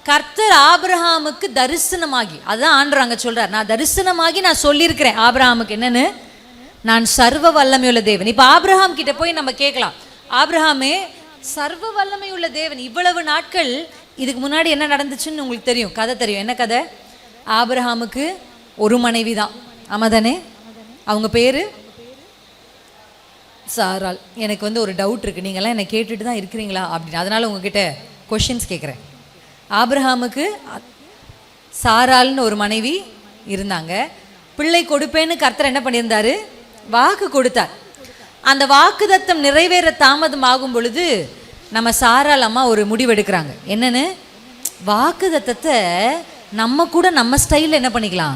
கர்த்தர் ஆபிரகாமுக்கு தரிசனமாகி, அதான் ஆண்டவர் சொல்றார், நான் தரிசனமாகி நான் சொல்லியிருக்கிறேன் ஆபிரகாமுக்கு என்னன்னு, நான் சர்வ வல்லமையுள்ள தேவன். இப்போ ஆபிரகாம் கிட்ட போய் நம்ம கேட்கலாம், ஆபிரகாமே சர்வ வல்லமையுள்ள தேவன், இவ்வளவு நாட்கள் இதுக்கு முன்னாடி என்ன நடந்துச்சுன்னு உங்களுக்கு தெரியும், கதை தெரியும். என்ன கதை? ஆபிரகாமுக்கு ஒரு மனைவி தான், ஆமாதானே? அவங்க பேரு சாராள். எனக்கு ஒரு டவுட் இருக்குது, நீங்கள்லாம் என்னை கேட்டுட்டு தான் இருக்கிறீங்களா அப்படின்னு, அதனால் உங்ககிட்ட கொஷின்ஸ் கேட்குறேன். ஆபிரகாமுக்கு சாராள்னு ஒரு மனைவி இருந்தாங்க. பிள்ளை கொடுப்பேன்னு கர்த்தர் என்ன பண்ணியிருந்தாரு? வாக்கு கொடுத்தார். அந்த வாக்கு தத்தம் நிறைவேற தாமதம் ஆகும் பொழுது நம்ம சாராள் அம்மா ஒரு முடிவெடுக்கிறாங்க. என்னன்னு? வாக்கு தத்தத்தை நம்ம கூட நம்ம ஸ்டைலில் என்ன பண்ணிக்கலாம்,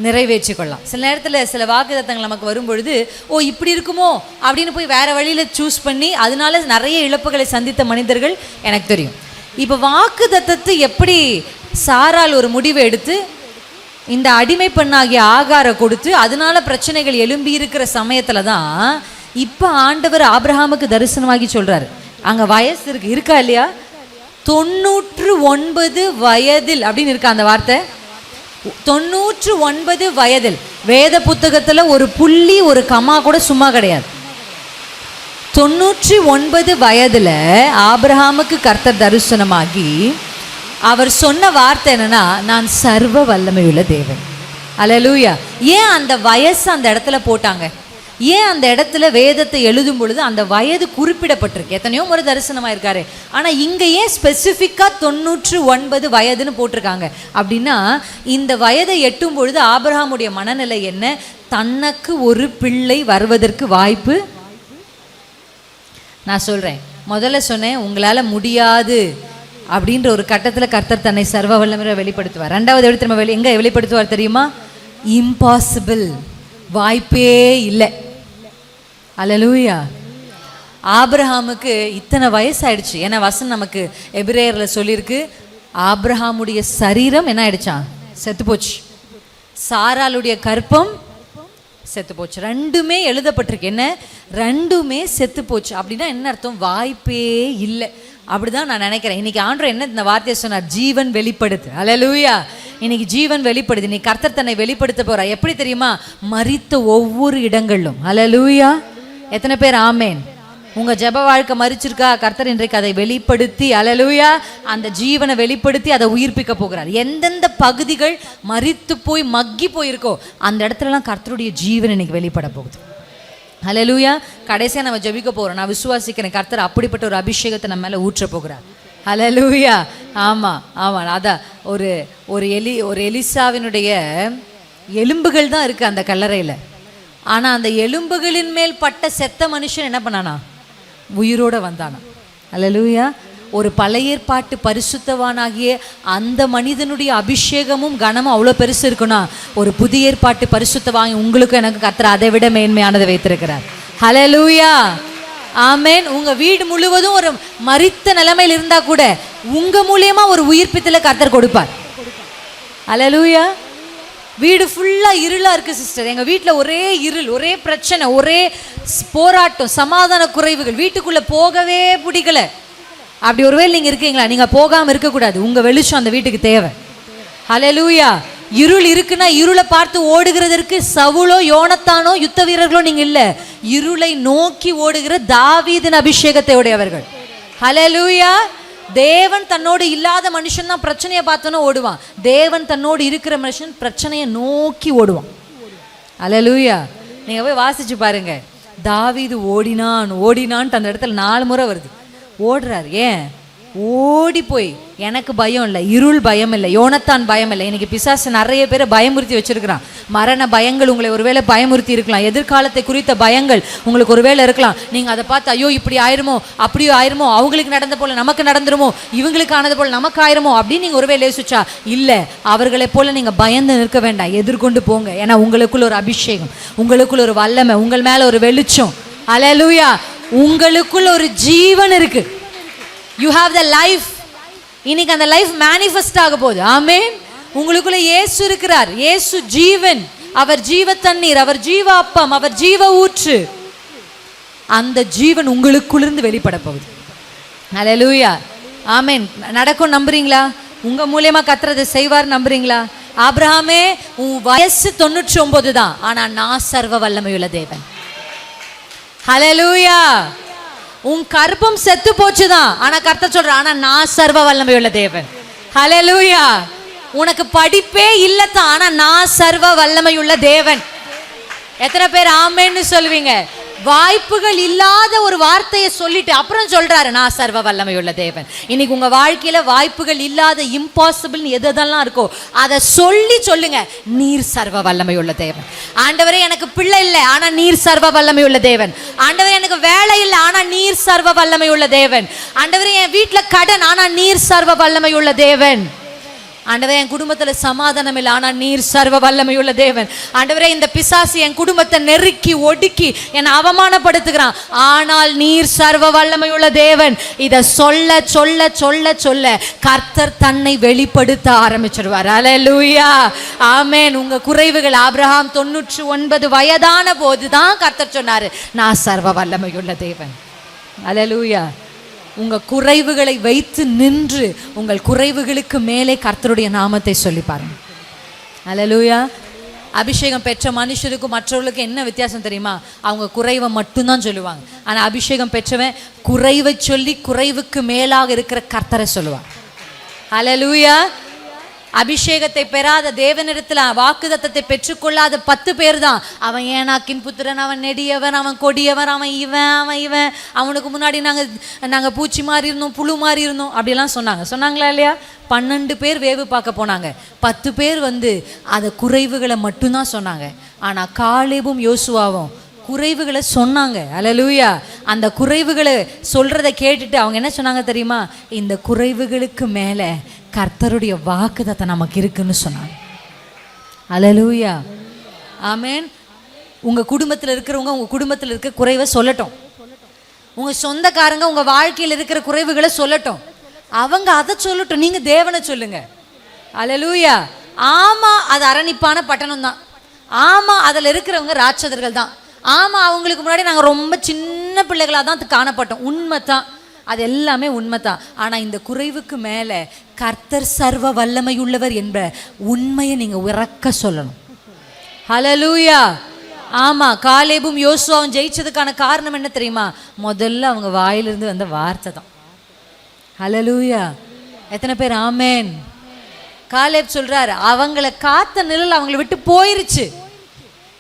நிறைவேற்றி கொள்ளலாம். சில நேரத்தில் சில வாக்குத்தத்தங்கள் நமக்கு வரும்பொழுது, ஓ இப்படி இருக்குமோ அப்படின்னு போய் வேற வழியில் சூஸ் பண்ணி அதனால நிறைய இழப்புகளை சந்தித்த மனிதர்கள் எனக்கு தெரியும். இப்போ வாக்குத்தத்தத்தை எப்படி சாரால் ஒரு முடிவை எடுத்து இந்த அடிமை பெண்ணாகிய ஆகாரை கொடுத்து அதனால பிரச்சனைகள் எழும்பி இருக்கிற சமயத்தில் தான் இப்போ ஆண்டவர் ஆபிரகாமுக்கு தரிசனமாகி சொல்கிறாரு. அங்கே வயசு இருக்கா இல்லையா? 99 வயதில் அப்படின்னு இருக்கா அந்த வார்த்தை. 99 வயதில். வேத புத்தகத்தில் ஒரு புள்ளி ஒரு கமா கூட சும்மா கிடையாது. 99 வயதில் ஆபிரகாமுக்கு கர்த்தர் தரிசனமாகி அவர் சொன்ன வார்த்தை என்னன்னா, நான் சர்வ வல்லமையுள்ள தேவன். அல்லேலூயா. ஏன் அந்த வயசு அந்த இடத்துல போட்டாங்க? ஏன் அந்த இடத்துல வேதத்தை எழுதும் பொழுது அந்த வயது குறிப்பிடப்பட்டிருக்கு? எத்தனையோ முறை தரிசனமாக இருக்காரு, ஆனால் இங்கே ஏன் ஸ்பெசிஃபிக்காக 99 வயதுன்னு போட்டிருக்காங்க அப்படின்னா, இந்த வயதை எட்டும் பொழுது ஆபிரகாமுடைய மனநிலை என்ன? தனக்கு ஒரு பிள்ளை வருவதற்கு வாய்ப்பு. நான் சொல்கிறேன், முதல்ல சொன்னேன் உங்களால் முடியாது அப்படின்ற ஒரு கட்டத்தில் கர்த்தர் தன்னை சர்வ வல்லமையை வெளிப்படுத்துவார். ரெண்டாவது எடுத்து நம்ம எங்கே வெளிப்படுத்துவார் தெரியுமா? இம்பாசிபிள், வாய்ப்பே இல்லை. அல்லேலூயா. ஆபிரகாமுக்கு இத்தனை வயசாயிடுச்சு. ஏன்னா வசனம் நமக்கு எபிரேயரில் சொல்லியிருக்கு, ஆபிரகாமுடைய சரீரம் என்ன ஆயிடுச்சான்? செத்து போச்சு. சாராளுடைய கற்பம் செத்து போச்சு. ரெண்டுமே எழுதப்பட்டிருக்கு. என்ன? ரெண்டுமே செத்து போச்சு. அப்படின்னா என்ன அர்த்தம்? வாய்ப்பே இல்லை. அப்படிதான் நான் நினைக்கிறேன். இன்னைக்கு ஆண்டவர் என்ன இந்த வார்த்தையை சொன்னார்? ஜீவன் வெளிப்படுது. அல்லேலூயா. இன்னைக்கு ஜீவன் வெளிப்படுது. நீ கர்த்தர் தன்னை வெளிப்படுத்த போறா. எப்படி தெரியுமா? மரித்த ஒவ்வொரு இடங்களிலும். அல்லேலூயா. எத்தனை பேர் ஆமேன்? உங்க ஜெப வாழ்க்கை மரிச்சிருக்கா? கர்த்தர் இன்றைக்கு அதை வெளிப்படுத்தி, அல்லேலூயா, அந்த ஜீவனை வெளிப்படுத்தி அதை உயிர்ப்பிக்க போகிறார். எந்தெந்த பகுதிகள் மரித்து போய் மக்கி போயிருக்கோ அந்த இடத்துலலாம் கர்த்தருடைய ஜீவன் இன்னைக்கு வெளிப்பட போகுது. அல்லேலூயா. கடைசியாக நம்ம ஜெபிக்க போகிறோம். நான் விசுவாசிக்கிறேன் கர்த்தர் அப்படிப்பட்ட ஒரு அபிஷேகத்தை நம்ம மேலே ஊற்ற போகிறார். அல்லேலூயா. ஆமாம் ஆமாம். அதான் ஒரு எலிசாவினுடைய எலும்புகள் தான் இருக்குது அந்த கல்லறையில். ஆனால் அந்த எலும்புகளின் மேல் பட்ட செத்த மனுஷன் என்ன பண்ணானா? உயிரோடு வந்தானா. அல்லேலூயா. ஒரு பழைய ஏற்பாட்டு பரிசுத்தவானாகிய அந்த மனிதனுடைய அபிஷேகமும் கனமும் அவ்வளோ பெருசு இருக்குன்னா, ஒரு புதிய ஏற்பாட்டு பரிசுத்தவாங்கி உங்களுக்கு எனக்கு கர்த்தர் அதை விட மேன்மையானதை வைத்திருக்கிறார். ஹல்லேலூயா. ஆமேன். உங்க வீடு முழுவதும் ஒரு மரித்த நிலைமையில் இருந்தா கூட உங்க மூலியமா ஒரு உயிர்ப்பித்தல கர்த்தர் கொடுப்பார். ஹல்லேலூயா. வீடு ஃபுல்லா இருளா இருக்கு சிஸ்டர், எங்க வீட்டில் ஒரே இருள், ஒரே பிரச்சனை, ஒரே போராட்டம், சமாதான குறைவுகள், வீட்டுக்குள்ள போகவே பிடிக்கல. அப்படி ஒருவேளை நீங்க இருக்கீங்களா? நீங்க போகாம இருக்கக்கூடாது. உங்க வெளிச்சம் அந்த வீட்டுக்கு தேவை. ஹல்லேலூயா. இருள் இருக்குன்னா இருளை பார்த்து ஓடுகிறதற்கு சவுலோ யோனத்தானோ யுத்த வீரர்களோ நீங்க இல்ல. இருளை நோக்கி ஓடுகிற தாவீதின் அபிஷேகத்தை உடையவர்கள். ஹல்லேலூயா. தேவன் தன்னோடு இல்லாத மனுஷன் தான் பிரச்சனையை பார்த்தோன்னா ஓடுவான். தேவன் தன்னோடு இருக்கிற மனுஷன் பிரச்சனையை நோக்கி ஓடுவான். ஹல்லேலூயா. நீங்க போய் வாசிச்சு பாருங்க. தாவீது ஓடினான்ட்டு அந்த இடத்துல 4 முறை வருது. ஓடுறாரு. ஏன்? ஓடி போய் எனக்கு பயம் இல்லை, இருள் பயம் இல்லை, யோனத்தான் பயம் இல்லை. இன்னைக்கு பிசாசு நிறைய பேரை பயமுறுத்தி வச்சிருக்கிறான். மரண பயங்கள் உங்களை ஒருவேளை பயமுறுத்தி இருக்கலாம். எதிர்காலத்தை குறித்த பயங்கள் உங்களுக்கு ஒருவேளை இருக்கலாம். நீங்கள் அதை பார்த்து ஐயோ இப்படி ஆயிருமோ, அப்படியோ ஆயிருமோ, அவங்களுக்கு நடந்த போல நமக்கு நடந்துருமோ, இவங்களுக்கு ஆனது போல நமக்கு ஆயிருமோ அப்படின்னு நீங்கள் ஒருவேளை யோசிச்சா இல்லை. அவர்களை போல நீங்கள் பயந்து நிற்க வேண்டாம், எதிர்கொண்டு போங்க. ஏன்னா உங்களுக்குள்ள ஒரு அபிஷேகம், உங்களுக்குள்ள ஒரு வல்லமை, உங்கள் மேலே ஒரு வெளிச்சம். அல்லேலூயா. உங்களுக்குள்ள ஒரு ஜீவன் இருக்கு. You have the life. இன்னைக்கு அந்த லைஃப் மேனிஃபெஸ்ட் ஆக போகுது. ஆமென். உங்களுக்குள்ள இயேசு இருக்கிறார். இயேசு ஜீவன், அவர் ஜீவ தண்ணீர், அவர் ஜீவ அப்பம், அவர் ஜீவ ஊற்று. அந்த ஜீவன் உங்களுக்குள்ளிருந்து வெளிப்பட போகுது. ஹல்லேலூயா. ஆமென். நடக்கும் நம்புறீங்களா? உங்க மூலியமா கர்த்தர் அதை செய்வார் நம்புறீங்களா? ஆபிரகாமே, உன் வயசு 99 தான், ஆனா நான் சர்வ வல்லமையுள்ள தேவன். ஹல்லேலூயா. உன் கர்ப்பம் செத்து போச்சுதான், ஆனா கர்த்தர் சொல்ற, ஆனா நான் சர்வ வல்லமையுள்ள தேவன். ஹல்லேலூயா. உனக்கு படிப்பே இல்லத்தான், ஆனா நான் சர்வ வல்லமையுள்ள தேவன். எத்தனை பேர் ஆமென்னு சொல்லுவீங்க? வாய்ப்புகள் இல்லாத ஒரு வார்த்தையை சொல்லிட்டு அப்புறம் சொல்றாரு, நான் சர்வ வல்லமையுள்ள தேவன். இன்னைக்கு உங்க வாழ்க்கையில வாய்ப்புகள் இல்லாத இம்பாசிபிள் எதெல்லாம் இருக்கோ அதை சொல்லி சொல்லுங்க, நீர் சர்வ வல்லமையுள்ள தேவன். ஆண்டவரே, எனக்கு பிள்ளை இல்லை, ஆனா நீர் சர்வ வல்லமையுள்ள தேவன். ஆண்டவரே, எனக்கு வேலை இல்லை, ஆனா நீர் சர்வ வல்லமையுள்ள தேவன். ஆண்டவரே, என் வீட்டுல கடன், ஆனா நீர் சர்வ வல்லமையுள்ள தேவன். ஆண்டவரே, என் குடும்பத்துல சமாதானம் இல்லை, ஆனா நீர் சர்வ வல்லமையுள்ள தேவன். ஆண்டவரே, இந்த பிசாசு என் குடும்பத்தை நெருக்கி ஒடுக்கி என்னை அவமானப்படுத்துகிறான், ஆனால் நீர் சர்வ வல்லமையுள்ள தேவன். இதை சொல்ல சொல்ல சொல்ல சொல்ல கர்த்தர் தன்னை வெளிப்படுத்த ஆரம்பிச்சிடுவார். அல்லேலூயா. ஆமென். உங்க குறைவுகள், ஆபிரகாம் 99 வயதான போதுதான் கர்த்தர் சொன்னாரு, நான் சர்வ வல்லமையுள்ள தேவன். அல்லேலூயா. உங்க குறைவுகளை வைத்து நின்று உங்கள் குறைவுகளுக்கு மேலே கர்த்தருடைய நாமத்தை சொல்லி பாருங்க. அல்லேலூயா. அபிஷேகம் பெற்ற மனுஷருக்கும் மற்றவர்களுக்கும் என்ன வித்தியாசம் தெரியுமா? அவங்க குறைவை மட்டும்தான் சொல்லுவாங்க, ஆனா அபிஷேகம் பெற்றவன் குறைவை சொல்லி குறைவுக்கு மேலாக இருக்கிற கர்த்தரை சொல்லுவான். அல்லேலூயா. அபிஷேகத்தை பெறாத தேவனிடத்துல வாக்குதத்தத்தை பெற்றுக்கொள்ளாத 10 பேர் தான். அவன் ஏனாக்கின் புத்திரன், அவன் நெடியவன், அவன் கொடியவன், அவன் இவன், அவனுக்கு முன்னாடி நாங்க பூச்சி மாதிரி இருந்தோம், புழு மாதிரி இருந்தோம், அப்படியெல்லாம் சொன்னாங்களா இல்லையா? 12 பேர் வேவு பார்க்க போனாங்க, 10 பேர் அதை குறைவுகளை மட்டும்தான் சொன்னாங்க. ஆனா காலேபும் யோசுவாவும் குறைவுகளை சொன்னாங்க. அல்லேலூயா. அந்த குறைவுகளை சொல்றதை கேட்டுட்டு அவங்க என்ன சொன்னாங்க தெரியுமா? இந்த குறைவுகளுக்கு மேல கர்த்தருடைய வாக்குதத்தம் நமக்கு இருக்குன்னு சொன்னாங்க. அல்லேலூயா. ஆமென். உங்க குடும்பத்தில் இருக்கிறவங்க உங்க குடும்பத்தில் இருக்க குறைவை சொல்லட்டும். உங்க சொந்தக்காரங்க உங்க வாழ்க்கையில் இருக்கிற குறைவுகளை சொல்லட்டும். அவங்க அதை சொல்லட்டும், நீங்க தேவனை சொல்லுங்க. அல்லேலூயா. ஆமா, அது அரணிப்பான பட்டணம் தான். ஆமா, அதில் இருக்கிறவங்க ராட்சதர்கள் தான். ஆமா, அவங்களுக்கு முன்னாடி நாங்கள் ரொம்ப சின்ன பிள்ளைகளாக தான் காணப்பட்டோம். உண்மை தான், அது எல்லாமே உண்மை தான். ஆனால் இந்த குறைவுக்கு மேலே கர்த்தர் சர்வ வல்லமை உள்ளவர் என்ற உண்மையை நீங்கள் உறக்க சொல்லணும். ஹல்லேலூயா. ஆமாம், காலேபும் யோசுவாவும் ஜெயிச்சதுக்கான காரணம் என்ன தெரியுமா? முதல்ல அவங்க வாயிலிருந்து வந்த வார்த்தை தான். ஹல்லேலூயா. எத்தனை பேர் ஆமேன்? காலேப் சொல்றாரு, அவங்கள காத்த நிழல் அவங்களை விட்டு போயிருச்சு.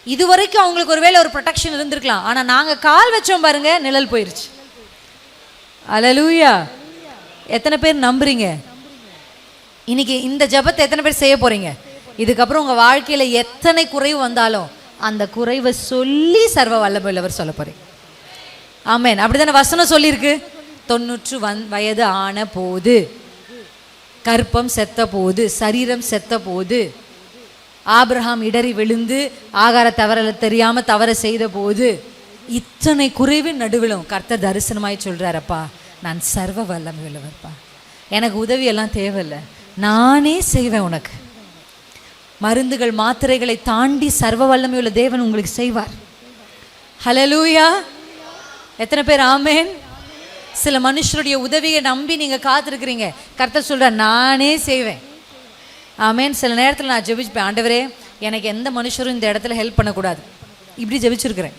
இதுவரைக்கும் அவங்களுக்கு ஒருவேளை ஒரு ப்ரொடெக்ஷன் இருந்திருக்கலாம், ஆனா நாங்க கால் வச்சோம் பாருங்க, நிழல் போயிருச்சு. அல்லேலூயா. எத்தனை பேர் நம்புறீங்க? இன்னைக்கு இந்த ஜெபத்தை எத்தனை பேர் செய்ய போறீங்க? இதுக்கப்புறம் உங்க வாழ்க்கையில எத்தனை குறைவு வந்தாலும் அந்த குறைவை சொல்லி சர்வ வல்லமையுள்ளவர் சொல்ல போறீங்க. ஆமென். அப்படிதானே வசனம் சொல்லியிருக்கு. 90 வயது ஆன போது, கர்ப்பம் செத்த போது, சரீரம் செத்த போது, ஆபிரகாம் இடறி விழுந்து ஆகார தெரியாம தவற செய்த போது, இத்தனை குறைவின் நடுவிலும் கர்த்தர் தரிசனமாய் சொல்றாரப்பா, நான் சர்வ வல்லமை உள்ளவர்ப்பா, எனக்கு உதவி எல்லாம் தேவையில்லை, நானே செய்வேன் உனக்கு. மருந்துகள் மாத்திரைகளை தாண்டி சர்வ வல்லமை உள்ள தேவன் உங்களுக்கு செய்வார். ஹல்லேலூயா. எத்தனை பேர் ஆமேன்? சில மனுஷருடைய உதவியை நம்பி நீங்க காத்திருக்கிறீங்க. கர்த்தர் சொல்ற, நானே செய்வேன். ஆமேன். சில நேரத்தில் நான் ஜெபிப்பேன், ஆண்டவரே எனக்கு எந்த மனுஷரும் இந்த இடத்துல ஹெல்ப் பண்ணக்கூடாது, இப்படி ஜெபிச்சிருக்கிறேன்.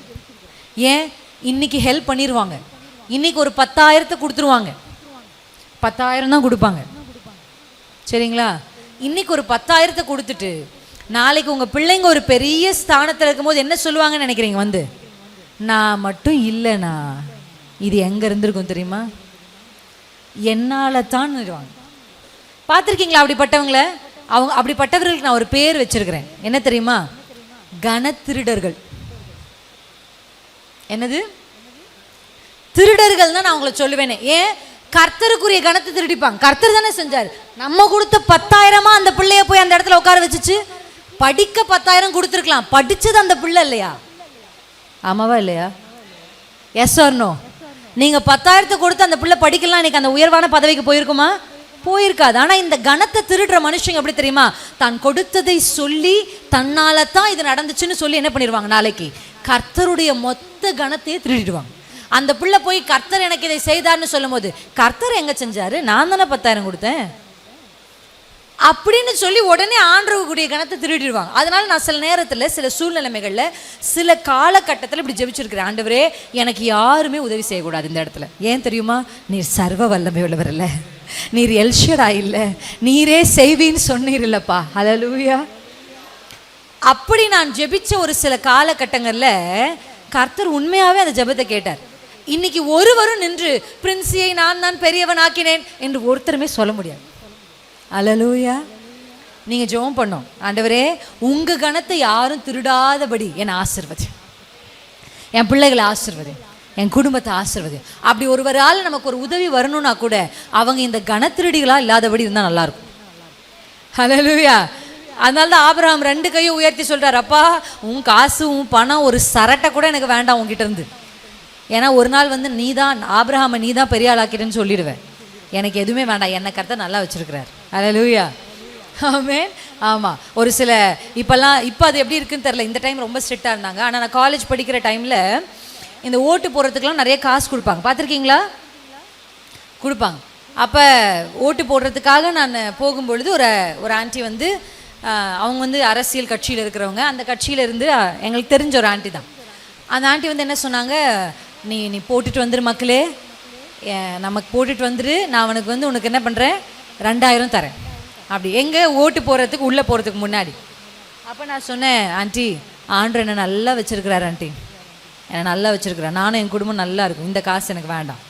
ஏன்? இன்னைக்கு ஹெல்ப் பண்ணிடுவாங்க, இன்னைக்கு ஒரு 10,000 கொடுத்துருவாங்க, 10,000 தான் கொடுப்பாங்க, சரிங்களா? இன்னைக்கு ஒரு 10,000 கொடுத்துட்டு நாளைக்கு உங்கள் பிள்ளைங்க ஒரு பெரிய ஸ்தானத்தில் இருக்கும்போது என்ன சொல்லுவாங்கன்னு நினைக்கிறீங்க? நான் மட்டும் இல்லைண்ணா, இது எங்கே இருந்திருக்கும் தெரியுமா? என்னால் தான் இருவாங்க. பார்த்துருக்கீங்களா அப்படிப்பட்டவங்கள? அப்படிப்பட்டவர்களுக்கு நான் ஒரு பேர் வச்சிருக்கிறேன். என்ன தெரியுமா? கனத்திருடர்கள். என்னது? திருடர்கள் தான் நான் அவங்கள சொல்லுவேனே. ஏன்? கர்த்தருக்குரிய கணத்தை திருடிப்பாங்க. கர்த்தர் தானே செஞ்சார். நம்ம கொடுத்த 10,000 அந்த பிள்ளைய போய் அந்த இடத்துல உட்கார வச்சுச்சு. படிக்க 10,000 கொடுத்துருக்கலாம், படிச்சது அந்த பிள்ளை இல்லையா? ஆமாவா இல்லையா? Yes or no? நீங்க 10,000 கொடுத்து அந்த பிள்ளை படிக்கலாம், இன்னைக்கு அந்த உயர்வான பதவிக்கு போயிருக்குமா? போயிருக்காது. ஆனா இந்த கணத்தை திருடுற மனுஷங்க எப்படி தெரியுமா? தான் கொடுத்ததை சொல்லி தன்னால தான் இது நடந்துச்சுன்னு சொல்லி என்ன பண்ணிடுவாங்க? நாளைக்கு கர்த்தருடைய மொத்த கணத்தையே திருடிடுவாங்க. அந்த பிள்ளை போய் கர்த்தர் எனக்கு இதை செய்தார்னு சொல்லும் போது, கர்த்தர் எங்க செஞ்சாரு, நான் தானே 10,000 கொடுத்தேன் அப்படின்னு சொல்லி உடனே ஆண்டவருடைய கணத்தை திருடிடுவாங்க. அதனால நான் சில நேரத்தில், சில சூழ்நிலைமைகளில், சில காலகட்டத்தில் இப்படி ஜெபிச்சிருக்கிறேன், ஆண்டவரே எனக்கு யாருமே உதவி செய்யக்கூடாது இந்த இடத்துல. ஏன் தெரியுமா, நீர் சர்வ வல்லமை உள்ளவர் இல்லை, நீர் எல்ஷடா இல்லை, நீரே செய்வின்னு சொன்னீர் இல்லப்பா. ஹல்லேலூயா. அப்படி நான் ஜெபிச்ச ஒரு சில காலகட்டங்களில் கர்த்தர் உண்மையாகவே அந்த ஜெபத்தை கேட்டார். இன்னைக்கு ஒருவரும் நின்று பிரின்சியை நான் தான் பெரியவன் ஆக்கினேன் என்று ஒருத்தருமே சொல்ல முடியாது. ஹல்லேலூயா. நீங்கள் ஜெபம் பண்ணோம், ஆண்டவரே உங்கள் கணத்தை யாரும் திருடாதபடி என்னை ஆசீர்வதி, என் பிள்ளைகளை ஆசீர்வதி, என் குடும்பத்தை ஆசீர்வதி. அப்படி ஒருவரால் நமக்கு ஒரு உதவி வரணும்னா கூட அவங்க இந்த கணத்திருடிகளாக இல்லாதபடி இருந்தால் நல்லாயிருக்கும். ஹல்லேலூயா. அதனால தான் ஆபிரகாம் 2 கையும் உயர்த்தி சொல்கிறார், அப்பா உன் காசு உன் பணம் ஒரு சரட்டை கூட எனக்கு வேண்டாம் உங்ககிட்ட இருந்து. ஏன்னா ஒரு நாள் வந்து நீ தான் ஆபிரகாமை நீ தான் பெரிய ஆளாக்கிறேன்னு சொல்லிடுவேன், எனக்கு எதுவுமே வேண்டாம், என்னை கர்த்தர் நல்லா வச்சுருக்கிறார். ஹல்லேலூயா. ஆமென். ஆமாம். ஒரு சில இப்போ அது எப்படி இருக்குன்னு தெரில, இந்த டைம் ரொம்ப ஸ்ட்ரிக்டாக இருந்தாங்க. ஆனால் நான் காலேஜ் படிக்கிற டைமில் இந்த ஓட்டு போடுறதுக்கெலாம் நிறைய காசு கொடுப்பாங்க, பார்த்துருக்கீங்களா? கொடுப்பாங்க. அப்போ ஓட்டு போடுறதுக்காக நான் போகும்பொழுது ஒரு ஆண்டி வந்து, அவங்க வந்து அரசியல் கட்சியில் இருக்கிறவங்க, அந்த கட்சியிலேருந்து எங்களுக்கு தெரிஞ்ச ஒரு ஆண்டி தான். அந்த ஆண்டி வந்து என்ன சொன்னாங்க, நீ போட்டுட்டு வந்துரு மக்களே, நமக்கு போட்டுட்டு வந்துரு, நான் அவனுக்கு வந்து உனக்கு என்ன பண்ணுறேன் 2,000 தரேன். அப்படி எங்கே ஓட்டு போகிறதுக்கு உள்ளே போகிறதுக்கு முன்னாடி. அப்போ நான் சொன்னேன், ஆண்டி ஆண்டவர் என்னை நல்லா வச்சுருக்கிறார், ஆண்டி என்னை நல்லா வச்சுருக்கிறேன், நானும் என் குடும்பம் நல்லா இருக்கும், இந்த காசு எனக்கு வேண்டாம்,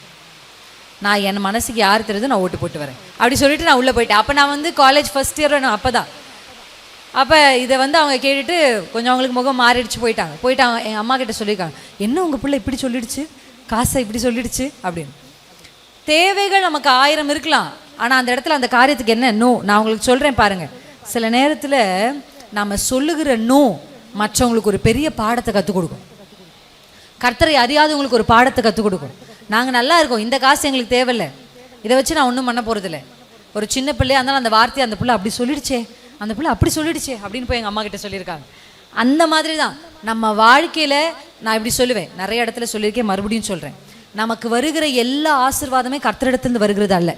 நான் என் மனசுக்கு யார் தெரியுது நான் ஓட்டு போட்டு வரேன் அப்படி சொல்லிட்டு நான் உள்ளே போயிட்டேன். அப்போ நான் வந்து காலேஜ் ஃபஸ்ட் இயர் அப்போ தான். அப்போ இதை வந்து அவங்க கேட்டுட்டு கொஞ்சம் அவங்களுக்கு முகம் மாறிடுச்சு, போயிட்டாங்க. எங்கள் அம்மா கிட்ட சொல்லியிருக்காங்க, என்ன உங்கள் பிள்ளை இப்படி சொல்லிடுச்சு, காசை இப்படி சொல்லிடுச்சு அப்படின்னு. தேவைகள் நமக்கு 1000 இருக்கலாம், ஆனால் அந்த இடத்துல அந்த காரியத்துக்கு என்ன நோ. நான் உங்களுக்கு சொல்கிறேன் பாருங்கள், சில நேரத்தில் நம்ம சொல்லுகிற நோ மற்றவங்களுக்கு ஒரு பெரிய பாடத்தை கற்றுக் கொடுக்கும். கர்த்தரை அறியாதவங்களுக்கு ஒரு பாடத்தை கற்றுக் கொடுக்கும். நாங்கள் நல்லா இருக்கோம், இந்த காசு எங்களுக்கு தேவையில்லை, இதை வச்சு நான் ஒன்றும் பண்ண போகிறதில்ல. ஒரு சின்ன பிள்ளையாக இருந்தாலும் அந்த வார்த்தையை அந்த பிள்ளை அப்படி சொல்லிடுச்சே, அந்த பிள்ளை அப்படி சொல்லிடுச்சே அப்படின்னு போய் எங்கள் அம்மா கிட்ட சொல்லியிருக்காங்க. அந்த மாதிரி தான் நம்ம வாழ்க்கையில் நான் இப்படி சொல்லுவேன், நிறைய இடத்துல சொல்லியிருக்கேன், மறுபடியும் சொல்கிறேன், நமக்கு வருகிற எல்லா ஆசீர்வாதமே கர்த்தரிடத்துலேருந்து வருகிறது அல்ல.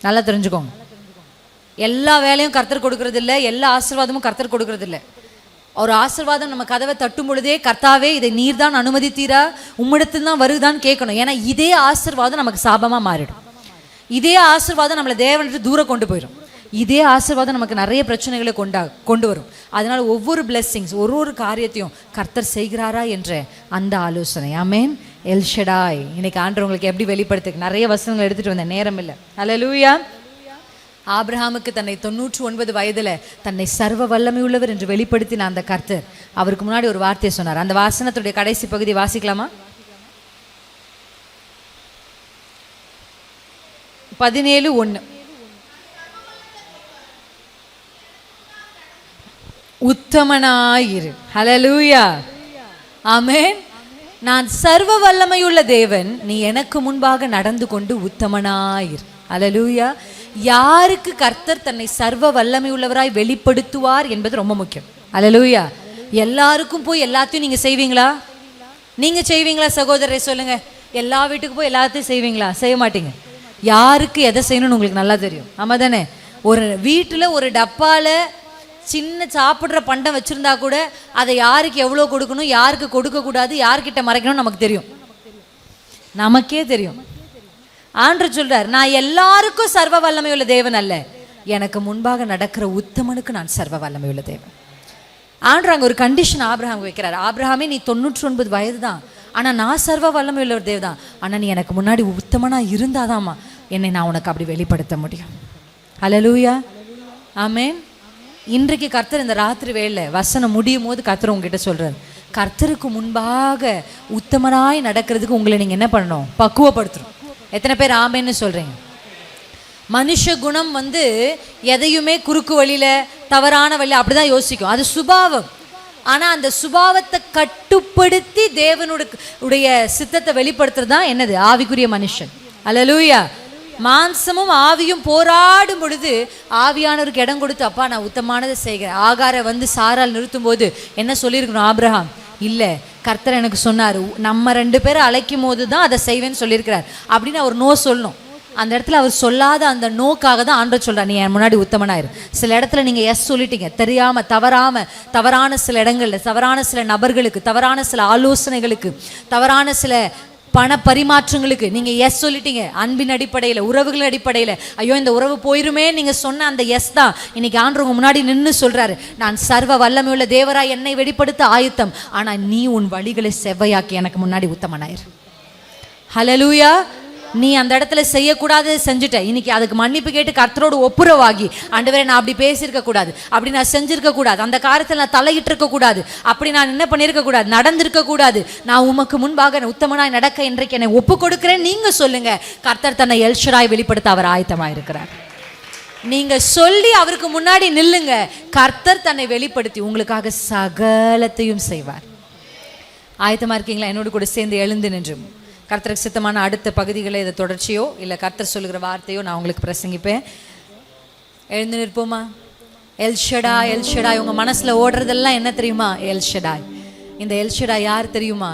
நல்லா தெரிஞ்சுக்கோங்க. எல்லா வேலையும் கர்த்தர் கொடுக்கறது இல்லை, எல்லா ஆசீர்வாதமும் கர்த்தர் கொடுக்கறது இல்லை. ஒரு ஆசீர்வாதம் நம்ம கதவை தட்டும் பொழுதே, கர்த்தாவே இதை நீர் தான் அனுமதித்தீரா, உம்மிடத்தில் தான் வருதான்னு கேட்கணும். ஏன்னா இதே ஆசீர்வாதம் நமக்கு சாபமாக மாறிடும். இதே ஆசீர்வாதம் நம்மளை தேவனுக்கு தூரம் கொண்டு போயிடும். இதே ஆசீர்வாதம் நமக்கு நிறைய பிரச்சனைகளை கொண்டு வரும். அதனால் ஒவ்வொரு பிளெஸ்ஸிங்ஸ், ஒரு காரியத்தையும் கர்த்தர் செய்கிறாரா என்ற அந்த ஆலோசனை. ஆமென். எல்ஷடாய். இன்னைக்கு ஆண்டவங்களுக்கு எப்படி வெளிப்படுத்துக்கு நிறைய வசனங்கள் எடுத்துகிட்டு வந்தேன், நேரம் இல்லை. ஹல்லேலூயா. ஆபிரகாமுக்கு தன்னை 99 வயதில் தன்னை சர்வ வல்லமை உள்ளவர் என்று வெளிப்படுத்தின அந்த கர்த்தர் அவருக்கு முன்னாடி ஒரு வார்த்தையை சொன்னார். அந்த வாசனத்துடைய கடைசி பகுதி வாசிக்கலாமா? 17:1. உத்தமனாயிரு. ஹல்லேலூயா. ஆமென். நான் சர்வ வல்லமையுள்ள தேவன், நீ எனக்கு முன்பாக நடந்து கொண்டு உத்தமனாயிரு. ஹல்லேலூயா. யாருக்கு கர்த்தர் தன்னை சர்வ வல்லமை உள்ளவராய் வெளிப்படுத்துவார் என்பது ரொம்ப முக்கியம். ஹல்லேலூயா. எல்லாருக்கும் போய் எல்லாத்தையும் நீங்க செய்வீங்களா? நீங்க செய்வீங்களா சகோதரரை சொல்லுங்க. எல்லா வீட்டுக்கு போய் எல்லாத்தையும் செய்வீங்களா? செய்ய மாட்டீங்க. யாருக்கு எதை செய்யணும்னு உங்களுக்கு நல்லா தெரியும். ஆமா தானே? ஒரு வீட்டில் ஒரு டப்பால சின்ன சாப்பிட்ற பண்டம் வச்சிருந்தா கூட அதை யாருக்கு எவ்வளோ கொடுக்கணும், யாருக்கு கொடுக்கக்கூடாது, யார்கிட்ட மறைக்கணும்னு நமக்கு தெரியும். நமக்கே தெரியும். ஆண்டவர் சொல்றார், நான் எல்லாருக்கும் சர்வ வல்லமை உள்ள தேவன் அல்ல, எனக்கு முன்பாக நடக்கிற உத்தமனுக்கு நான் சர்வ வல்லமை உள்ள தேவன். ஆண்டவர் அங்கே ஒரு கண்டிஷன் ஆபிரகாம் வைக்கிறார். ஆபிரகாமே நீ 99 வயது தான், ஆனால் நான் சர்வ வல்லமை உள்ள ஒரு தேவன் தான், ஆனால் நீ எனக்கு முன்னாடி உத்தமனாக இருந்தாதாம்மா என்னை நான் உனக்கு அப்படி வெளிப்படுத்த முடியும். ஹல்லேலூயா. ஆமென். இன்றைக்கு கர்த்தர் இந்த ராத்திரி வேளை வசனம் முடியும் போது கர்த்தர் உங்ககிட்ட சொல்றார், கர்த்தருக்கு முன்பாக உத்தமனாய் நடக்கிறதுக்கு உங்களை நீங்கள் என்ன பண்ணணும்? பக்குவப்படுத்தணும். எத்தனை பேர் ஆமேன்னு சொல்கிறீங்க? மனுஷ குணம் வந்து எதையுமே குறுக்கு வழியில் தவறான வழியில் அப்படி தான் யோசிக்கும், அது சுபாவம். ஆனால் அந்த சுபாவத்தை கட்டுப்படுத்தி தேவனுடைய சித்தத்தை வெளிப்படுத்துறது தான் என்னது? ஆவிக்குரிய மனுஷன். ஹல்லேலூயா. மாம்சமும் ஆவியும் போராடும் பொழுது ஆவியானவருக்கு இடம் கொடுத்து, அப்பா நான் உத்தமானதை செய்கிறேன். ஆகாரை வந்து சாரால் நிறுத்தும் போது என்ன சொல்லியிருக்கணும்? ஆபிரகாம் இல்லை, கர்த்தர் எனக்கு சொன்னார், நம்ம 2 பேரும் அழைக்கும் போது தான் அதை செய்வேன்னு சொல்லியிருக்கிறார் அப்படின்னு அவர் நோ சொல்லணும். அந்த இடத்துல அவர் சொல்லாத அந்த நோக்காக தான் ஆண்டவர் சொல்கிறார், நீ என் முன்னாடி உத்தமனாயிரு. சில இடத்துல நீங்கள் எஸ் சொல்லிட்டீங்க, தெரியாமல் தவறான சில இடங்களில், தவறான சில நபர்களுக்கு, தவறான சில ஆலோசனைகளுக்கு, தவறான சில பண பரிமாற்றங்களுக்கு நீங்கள் எஸ் சொல்லிட்டீங்க. அன்பின் அடிப்படையில், உறவுகள் அடிப்படையில், ஐயோ இந்த உறவு போயிருமே நீங்கள் சொன்ன அந்த எஸ் தான் இன்னைக்கு ஆண்டவர் முன்னாடி நின்று சொல்கிறாரு, நான் சர்வ வல்லமையுள்ள தேவராய் என்னை வெளிப்படுத்த ஆயுத்தம், ஆனால் நீ உன் வழிகளை செவ்வையாக்கி எனக்கு முன்னாடி உத்தமனாயிரு. ஹல்லேலூயா. நீ அந்த இடத்துல செய்யக்கூடாது செஞ்சுட்ட, இன்னைக்கு அதுக்கு மன்னிப்பு கேட்டு கர்த்தரோடு ஒப்புரவாகி, ஆண்டவரே நான் அப்படி பேசியிருக்க கூடாது, அப்படி நான் செஞ்சிருக்க கூடாது, அந்த காரியத்தில் நான் தலையிட்டு இருக்க கூடாது, அப்படி நான் என்ன பண்ணியிருக்க கூடாது, நடந்திருக்க கூடாது, நான் உமக்கு முன்பாக உத்தமனாய் நடக்க இன்றைக்கு என்னை ஒப்பு கொடுக்கிறேன் நீங்க சொல்லுங்க. கர்த்தர் தன்னை எல் ஷடாய் வெளிப்படுத்த அவர் ஆயத்தமாக இருக்கிறார். நீங்க சொல்லி அவருக்கு முன்னாடி நில்லுங்க, கர்த்தர் தன்னை வெளிப்படுத்தி உங்களுக்காக சகலத்தையும் செய்வார். ஆயத்தமா இருக்கீங்களா? என்னோடு கூட சேர்ந்து எழுந்து நின்று கர்த்தருக்கு சித்தமான அடுத்த பகுதிகளை இதை தொடர்ச்சியோ இல்லை கர்த்தர் சொல்லுகிற வார்த்தையோ நான் உங்களுக்கு பிரசங்கிப்பேன். எழுந்து நிற்போமா? El Shaddai, El Shaddai. உங்கள் மனசில் ஓடுறதெல்லாம் என்ன தெரியுமா? El Shaddai. இந்த எல் ஷடாய் யார் தெரியுமா?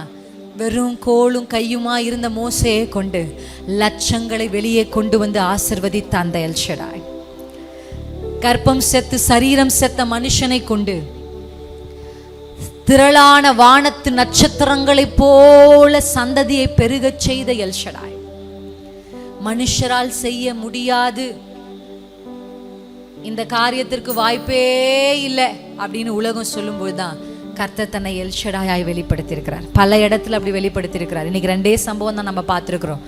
வெறும் கோலும் கையுமா இருந்த மோசையை கொண்டு லட்சங்களை வெளியே கொண்டு வந்து ஆசிர்வதித்த அந்த எல் ஷடாய். கர்ப்பம் செத்து சரீரம் செத்த மனுஷனை கொண்டு திரளான வானத்து நட்சத்திரங்களை போல சந்ததியை பெருகச் செய்த எல் ஷடாய். மனுஷரால் செய்ய முடியாது, இந்த காரியத்திற்கு வாய்ப்பே இல்லை அப்படின்னு உலகம் சொல்லும்போது தான் கர்த்தர் தன்னை எல் ஷடாயாய் வெளிப்படுத்தி இருக்கிறார். பல இடத்துல அப்படி வெளிப்படுத்தி இருக்கிறார். இன்னைக்கு 2 சம்பவம் தான் நம்ம பார்த்துருக்கிறோம்.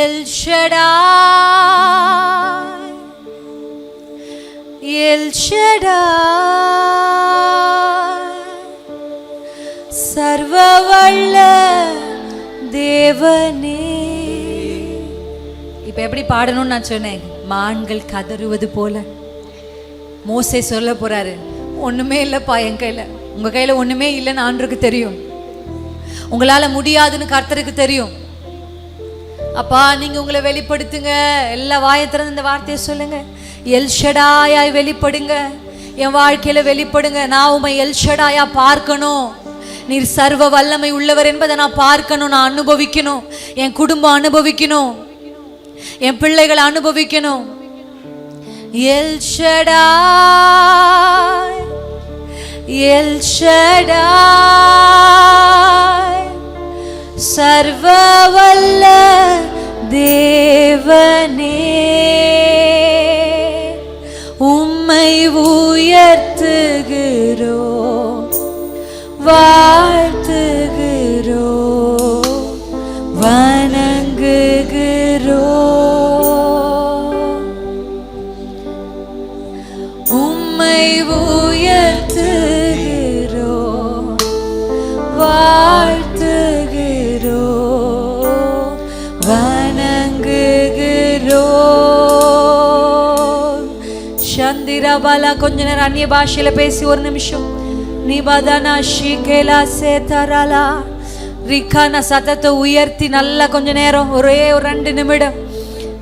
எல் ஷடாய், எல் ஷடாய், சர்வவல்ல தேவனே. இப்ப எப்படி பாடணும்னு நான் சொன்னேன், மான்கள் கதறுவது போல. மோசே சொல்ல போறாரு, ஒண்ணுமே இல்லப்பா என் கையில, உங்க கையில ஒண்ணுமே இல்லைன்னு ஆண்டவருக்கு தெரியும், உங்களால முடியாதுன்னு கர்த்தருக்கு தெரியும். அப்பா நீங்க உங்களை வெளிப்படுத்துங்க. எல்லா வாயை திறந்து இந்த வார்த்தையை சொல்லுங்க, எல் ஷடாயாய் வெளிப்படுங்க, என் வாழ்க்கையில வெளிப்படுங்க. நான் உமை எல் ஷடாயா பார்க்கணும், நீர் சர்வ வல்லமை உள்ளவர் என்பதை நான் பார்க்கணும், நான் அனுபவிக்கணும், என் குடும்பம் அனுபவிக்கணும், என் பிள்ளைகளை அனுபவிக்கணும். எல் ஷடாய், எல் ஷடாய், சர்வவல்ல தேவனே, உம்மை உயர்த்துகிறோம், வாழ்த்துகிறோம், வணங்குகிறோம். உம்மை உயர்த்துகிறோம், வாழ்த்துகிறோம், வணங்குகிறோம். சந்திரபாலா கொஞ்ச நேரம் அந்நிய பாஷையில பேசி ஒரு நிமிஷம். நிபதனா ஷிகேலா சேதரலா ரிகானா சத்தத்தை உயர்த்தி நல்லா கொஞ்ச நேரம், ஒரே ஒரு 2 நிமிடம்.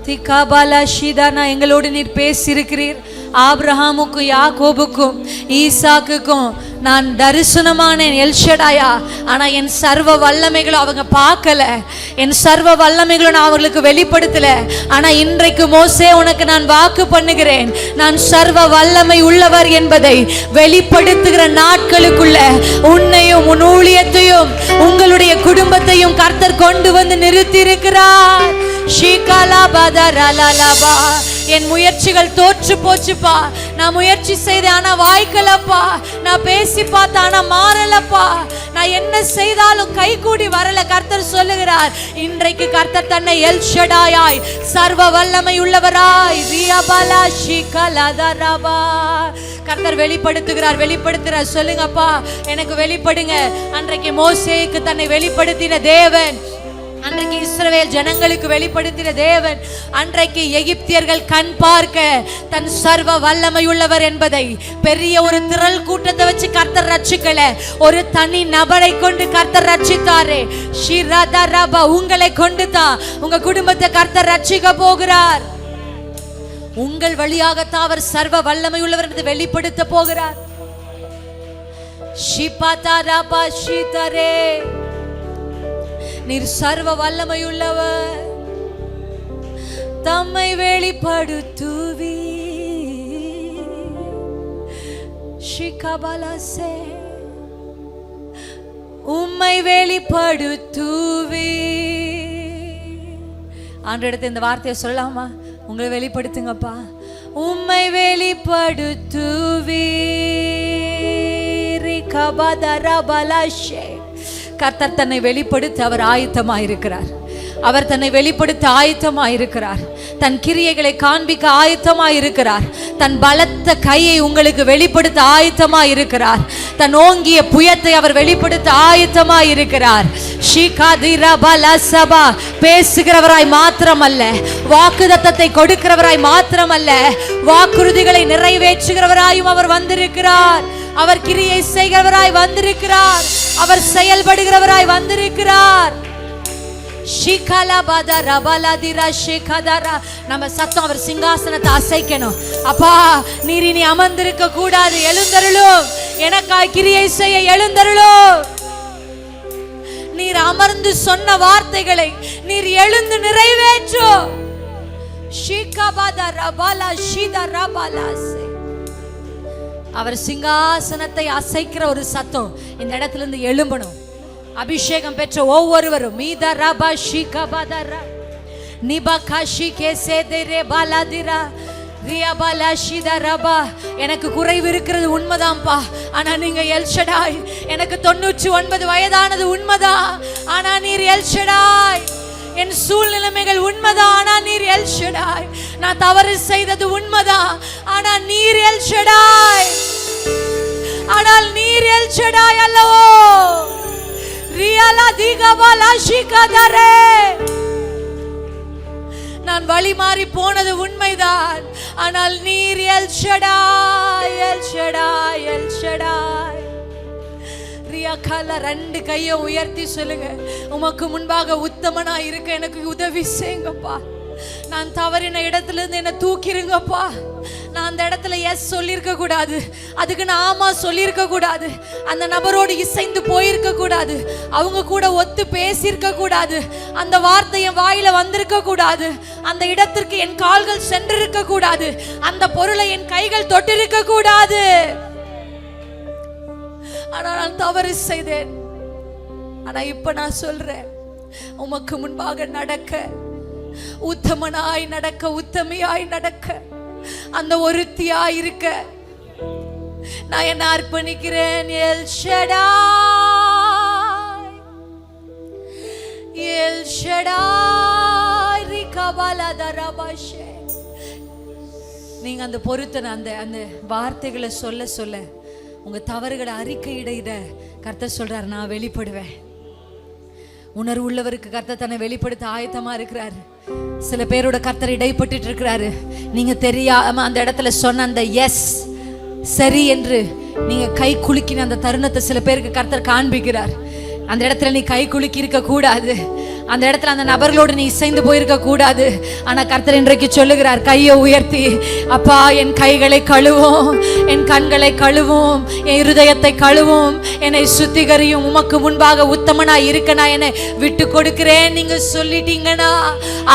திகாபாலா ஷிதானா, எங்களோடு நீர் பேசியிருக்கிறீர். ஆபிரகாமுக்கும் யாக்கோபுக்கும் ஈசாக்குக்கும் நான் தரிசனமானேன் எல் ஷடாயா, ஆனா என் சர்வ வல்லமைகளும் அவங்க பார்க்கல, என் சர்வ வல்லமைகளும் நான் அவர்களுக்கு வெளிப்படுத்தல. ஆனா இன்றைக்கு மோசே உனக்கு நான் வாக்கு பண்ணுகிறேன், நான் சர்வ வல்லமை உள்ளவர் என்பதை வெளிப்படுத்துகிற நாட்களுக்குள்ள உன்னையும் உன் ஊழியத்தையும் உங்களுடைய குடும்பத்தையும் கர்த்தர் கொண்டு வந்து நிறுத்தி இருக்கிறார். ஷீகாலா பதரலலபா, என் முயற்சிகள் தோற்று போச்சுப்பா, நான் முயற்சி செய்தேன் ஆனா வாய்க்கலப்பா, நான் பேசி பார்த்தேன் ஆனா மாறலப்பா, நான் என்ன செய்தாலும் கை கூடி வரல. கர்த்தர் சொல்லுகிறார், இன்றைக்கு கர்த்தர் தன்னை எல் ஷடாயாய் சர்வ வல்லமை உள்ளவராய் ரியாபாலா ஷிகலதரபா கர்த்தர் வெளிப்படுத்துகிறார். சொல்லுங்கப்பா, எனக்கு வெளிப்படுங்க. அன்றைக்கு மோசேக்கு தன்னை வெளிப்படுத்தின தேவன், அன்றைக்கு இஸ்ரவேல் ஜனங்களுக்கு வெளிப்படுத்தின தேவன், அன்றைக்கு எகிப்தியர்கள் கண் பார்க்க தன் சர்வ வல்லமை உள்ளவர் என்பதை பெரிய ஒரு திரள் கூட்டத்தை வச்சு கர்த்தர் ரட்சிக்கல, ஒரு தனி நபரை கொண்டு கர்த்தர் ரட்சித்தாரே. ஷிரதரபா, உங்களை கொண்டு தான் உங்க குடும்பத்தை கர்த்தர் ரட்சிக்க போகிறார். உங்கள் வழியாகத்தான் அவர் சர்வ வல்லமை உள்ளவர் என்று வெளிப்படுத்த போகிறார். நீர் சர்வ வல்லமை உள்ளவர், தம்மை வெளிப்படுத்துவி. உம்மை வெளிப்படுத்துவி. ஆண்டவரிடத்தில் இந்த வார்த்தையை சொல்லலாமா? உங்களை வெளிப்படுத்துங்கப்பா. உம்மை வெளிப்படுத்துவி. கர்த்தர் தன்னை வெளிப்படுத்த அவர் ஆயத்தமாயிருக்கிறார். அவர் தன்னை வெளிப்படுத்த ஆயத்தமாயிருக்கிறார். தன் கிரியைகளை காண்பிக்க ஆயத்தமாயிருக்கிறார். தன் பலத்த கையை உங்களுக்கு வெளிப்படுத்த ஆயத்தமாயிருக்கிறார். தன் ஓங்கிய புயத்தை அவர் வெளிப்படுத்த ஆயத்தமாயிருக்கிறார். பேசுகிறவராய் மாத்திரமல்ல, வாக்குத்தத்தத்தை கொடுக்கிறவராய் மாத்திரமல்ல, வாக்குறுதிகளை நிறைவேற்றுகிறவராயும் அவர் வந்திருக்கிறார். அவர் கிரியை செய்கிறவராய் வந்திருக்கிறார். அவர் செயல்படுகிறவராய் வந்திருக்கிறார். நம்ம சத்தம் அவர் சிங்காசனத்தை அசைக்கணும். அப்பா, நீர் இனி அமர்ந்திருக்க கூடாது, எழுந்தருளும். எனக்காய் கிரியை செய்ய எழுந்தருளும். நீர் அமர்ந்து சொன்ன வார்த்தைகளை நீர் எழுந்து நிறைவேற்றும். அவர் சிங்காசனத்தை அசைக்கிற ஒரு சத்தம் இந்த இடத்துல இருந்து எழும்பணும். அபிஷேகம் பெற்ற ஒவ்வொருவரும் எனக்கு குறைவு இருக்கிறது உண்மைதான்ப்பா, ஆனா நீங்க எல் ஷடாய். எனக்கு 99 வயதானது உண்மைதான், ஆனா நீர் எல் ஷடாய். என் சூழ்நிலைமைகள் உண்மைதான், ஆனா நீர் எல் ஷடாய். நான் தவறு செய்தது உண்மைதான், ஆனா நீர் எல் ஷடாய். ஆனால் நீர் எல் ஷடாய் அல்லவோ. நான் வழி மாறி போனது உண்மைதான், ஆனால் நீர் L Shaddai, El Shaddai, El Shaddai. ரெண்டு கையை உயர்த்தி சொல்லுங்க, உமக்கு முன்பாக உத்தமனா இருக்க எனக்கு உதவி செய்யுங்கப்பா. நான் தவறின இடத்துல இருந்து என்ன தூக்கிருங்கப்பா. நான் அந்த இடத்துல எஸ் சொல்லியிருக்க கூடாது, அதுக்கு நான் ஆமா சொல்லியிருக்க கூடாது. அந்த நபரோடு இசைந்து போயிருக்க கூடாது, அவங்க கூட ஒத்து பேசியிருக்க கூடாது, அந்த வார்த்தை என் வாயில வந்திருக்க கூடாது, அந்த இடத்திற்கு என் கால்கள் சென்றிருக்க கூடாது, அந்த பொருளை என் கைகள் தொட்டிருக்க கூடாது. ஆனா நான் தவறு செய்தேன். ஆனா இப்ப நான் சொல்றேன், உமக்கு முன்பாக நடக்க, உத்தமனாய் நடக்க, உத்தமையாய் நடக்க, அந்த ஒருத்தியாய் இருக்க நான் என்ன அர்ப்பணிக்கிறேன். எல் ஷடாய், எல் ஷடாய் ரிகபலதரபஷே. நீங்க அந்த பொருத்தன அந்த அந்த வார்த்தைகளை சொல்ல சொல்ல உங்க தவறுகளை அறிக்கையிட கர்த்தர் சொல்றாரு, நான் வெளிப்படுவேன். உணர்வு உள்ளவருக்கு கர்த்தர் தன்னை வெளிப்படுத்த ஆயத்தமா இருக்கிறாரு. சில பேரோட கர்த்தர் இடைப்பட்டு இருக்கிறாரு. நீங்க தெரியாம அந்த இடத்துல சொன்ன அந்த எஸ் சரி என்று நீங்க கை குலுக்கின அந்த தருணத்தை சில பேருக்கு கர்த்தர் காண்பிக்கிறார். அந்த இடத்துல நீ கை குலுக்கி இருக்க கூடாது, அந்த இடத்துல அந்த நபர்களோடு நீ இசைந்து போயிருக்க கூடாது. ஆனா கர்த்தர் இன்றைக்கு சொல்லுகிறார், கையை உயர்த்தி, அப்பா என் கைகளை கழுவும், என் கண்களை கழுவும், என் இருதயத்தை கழுவும், என்னை சுத்திகரியும், உமக்கு முன்பாக உத்தமனா இருக்க நான் என்னை விட்டு கொடுக்கிறேன். நீங்க சொல்லிட்டீங்கன்னா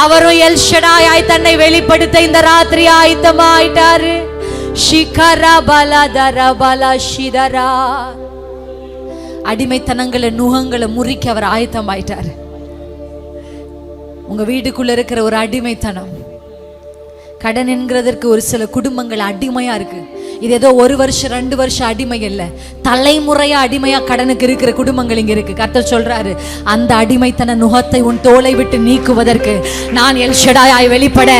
அவரும் எல் ஷடாய் தன்னை வெளிப்படுத்த இந்த ராத்திரி ஆயத்தமாயிட்டாரு. ஷிகரா பலதரா பல ஷிதரா. அடிமைத்தனங்களை நுகங்களை முறிக்க அவர் ஆயத்தமாயிட்டாரு. உங்க வீட்டுக்குள்ள இருக்கிற ஒரு அடிமைத்தனம், கடன் என்கிறதற்கு ஒரு சில குடும்பங்கள் அடிமையா இருக்கு. இது ஏதோ 1 வருஷம் 2 வருஷம் அடிமை இல்லை, தலைமுறையா அடிமையா கடனுக்கு இருக்கிற குடும்பங்கள் இங்க இருக்கு. கர்த்தர் சொல்றாரு, அந்த அடிமைத்தன நுகத்தை உன் தோளை விட்டு நீக்குவதற்கு நான் எல் ஷடாய் வெளிப்பட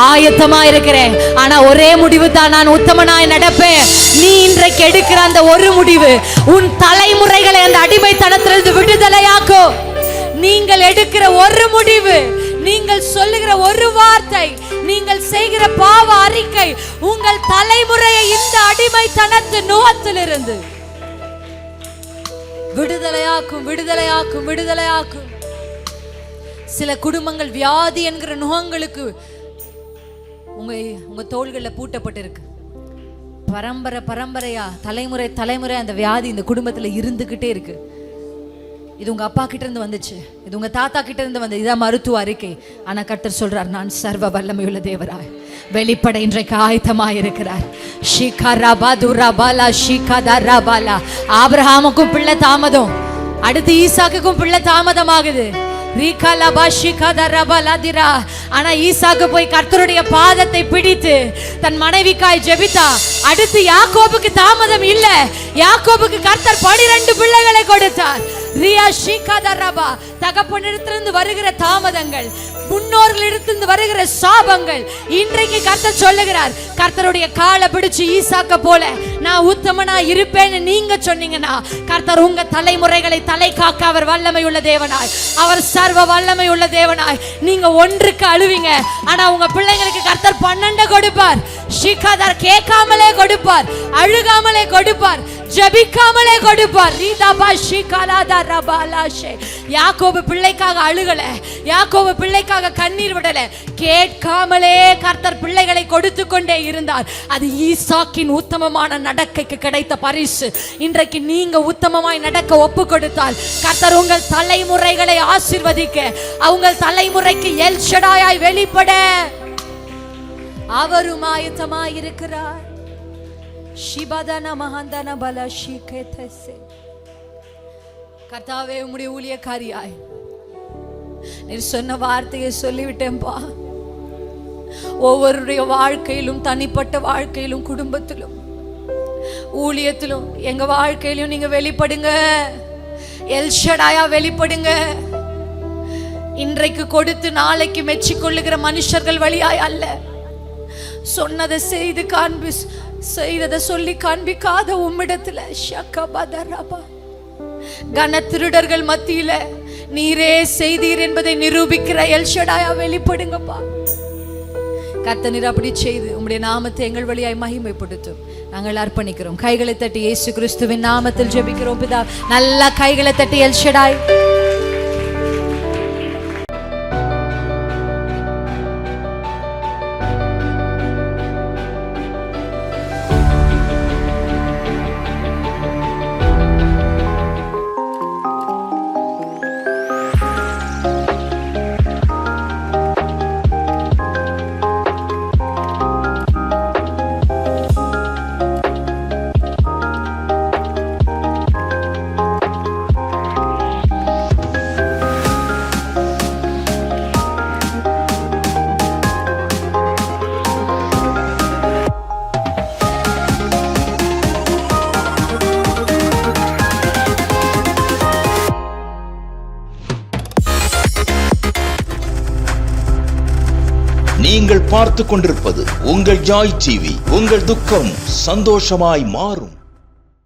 ஆயத்தமா இருக்கிறேன். ஆனா ஒரே முடிவு தான், நான் உத்தமனாய் நடப்பேன். நீ இன்றைக்கு எடுக்கிற அந்த ஒரு முடிவு உன் தலைமுறைகளை அந்த அடிமைத்தனத்திலிருந்து விடுதலையாக்கும். நீங்கள் எடுக்கிற ஒரு முடிவு, நீங்கள் சொல்லுகிற ஒரு வார்த்தை, நீங்கள் செய்கிற பாவ அறிக்கை உங்கள் தலைமுறையை இந்த அடிமைத்தனத்து நுகத்திலிருந்து விடுதலையாக்கும், விடுதலையாக்கும், விடுதலையாக்கும். சில குடும்பங்கள் வியாதி என்கிற நுகங்களுக்கு உங்க தோள்களில் பூட்டப்பட்டிருக்கு. பரம்பரையா தலைமுறை அந்த வியாதி இந்த குடும்பத்துல இருந்துகிட்டே இருக்கு. இது உங்க அப்பா கிட்ட இருந்து வந்துச்சு, இது உங்க தாத்தா கிட்ட இருந்து வந்து, இதான் மருத்துவ அறிக்கை. ஆனா கர்த்தர் சொல்றார், நான் சர்வ வல்லமையுள்ள தேவராய் வெளிப்பட இன்றைக்கு ஆயத்தமாய் இருக்கிறார். ஆபிரகாமுக்கும் பிள்ளை தாமதம், அடுத்து ஈசாக்குக்கும் பிள்ளை தாமதமாகுது. ஆனா ஈசாக்கு போய் கர்த்தருடைய பாதத்தை பிடித்து தன் மனைவிக்காய் ஜெபித்தா. அடுத்து யாக்கோபுக்கு தாமதம் இல்ல, யாக்கோபுக்கு கர்த்தர் 12 பிள்ளைகளை கொடுத்தார். தகப்பனிடத்திலிருந்து வருகிற தாமதங்கள், முன்னோர்களிடத்திலிருந்து வருகிற சாபங்கள், இன்றைக்கு கர்த்தர் சொல்லுகிறார், கர்த்தருடைய காலை பிடிச்சு ஈசாக்க போல நான் உத்தமனா இருப்பேன்னு நீங்க சொன்னீங்கன்னா, கர்த்தர் உங்க தலைமுறைகளை தலை காக்க அவர் வல்லமை உள்ள தேவனாய், அவர் சர்வ வல்லமை உள்ள தேவனாய். நீங்க ஒன்றுக்கு அழுவீங்க, ஆனா உங்க பிள்ளைங்களுக்கு கர்த்தர் 12 கொடுப்பார். ஷிகாதார் கேட்காமலே கொடுப்பார், அழுகாமலே கொடுப்பார், ஜெபிக்காமலே கொடுப்பார். யாக்கோபு பிள்ளைக்காக அழுகல, யாக்கோபு பிள்ளைக்காக கண்ணீர் விடல, கேட்காமலே கர்த்தர் பிள்ளைகளை கொடுத்து கொண்டே இருந்தார். அது ஈசாக்கின் உத்தமமான நடக்கைக்கு கிடைத்த பரிசு. இன்றைக்கு நீங்க உத்தமமாய் நடக்க ஒப்பு கொடுத்தால் கர்த்தர் உங்கள் தலைமுறைகளை ஆசீர்வதிக்க, உங்கள் தலைமுறைக்கு எல் ஷடாயாய் வெளிப்பட அவரும் ஆயத்தமாய் இருக்கிறார். கர்த்தாவே, உம்முடைய ஊழியக்காரியாய் நீர் சொன்ன வார்த்தையை சொல்லிவிட்டேன்பா. ஒவ்வொருடைய வாழ்க்கையிலும், தனிப்பட்ட வாழ்க்கையிலும், குடும்பத்திலும், ஊழியத்திலும், எங்க வாழ்க்கையிலும் நீங்க வெளிப்படுங்க. எல் ஷடாயா வெளிப்படுங்க. இன்றைக்கு கொடுத்து நாளைக்கு மெச்சிக்கொள்ளுகிற மனுஷர்கள் வழியாய் அல்ல, சொன்னதை செய்து செய்ததை சொல்லி காண்பிக்காத உம்மிடத்துல கனத்திருடர்கள் மத்தியில நீரே செய்தீர் என்பதை நிரூபிக்கிற எல் ஷடாயா வெளிப்படுங்கப்பா. கர்த்தர் நீர் அப்படி செய்து உம்முடைய நாமத்தை எங்கள் வழியாய் மகிமைப்படுத்தும் நாங்கள் அர்ப்பணிக்கிறோம். கைகளை தட்டி இயேசு கிறிஸ்துவின் நாமத்தில் ஜெபிக்கிறோம் பிதா. நல்லா கைகளை தட்டி எல் ஷடாய். நீங்கள் பார்த்து கொண்டிருப்பது உங்கள் ஜாய் டிவி. உங்கள் துக்கம் சந்தோஷமாய் மாறும்.